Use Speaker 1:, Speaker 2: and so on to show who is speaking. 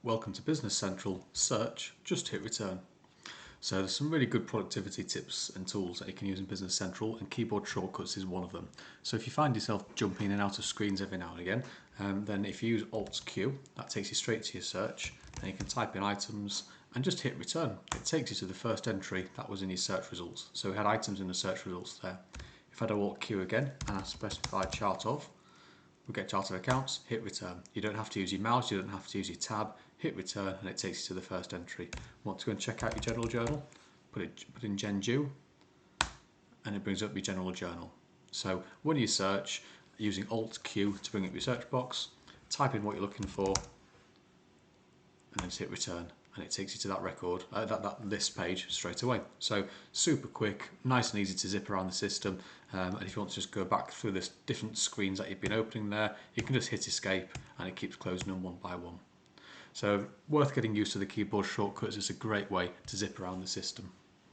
Speaker 1: welcome to Business Central, search, just hit return. So there's some really good productivity tips and tools that you can use in Business Central, and keyboard shortcuts is one of them. So if you find yourself jumping in and out of screens every now and again, then if you use Alt-Q, that takes you straight to your search, and you can type in items and just hit return. It takes you to the first entry that was in your search results. So we had items in the search results there. If I do Alt-Q again and I specify chart of, we get chart of accounts, hit return. You don't have to use your mouse, you don't have to use your tab, hit return and it takes you to the first entry. Want to go and check out your general journal? Put in Gen Due and it brings up your general journal. So when you search, using Alt-Q to bring up your search box, type in what you're looking for and then just hit return and it takes you to that record, that list page straight away. So super quick, nice and easy to zip around the system. And if you want to just go back through the different screens that you've been opening there, you can just hit escape and it keeps closing them one by one. So worth getting used to the keyboard shortcuts. It's a great way to zip around the system.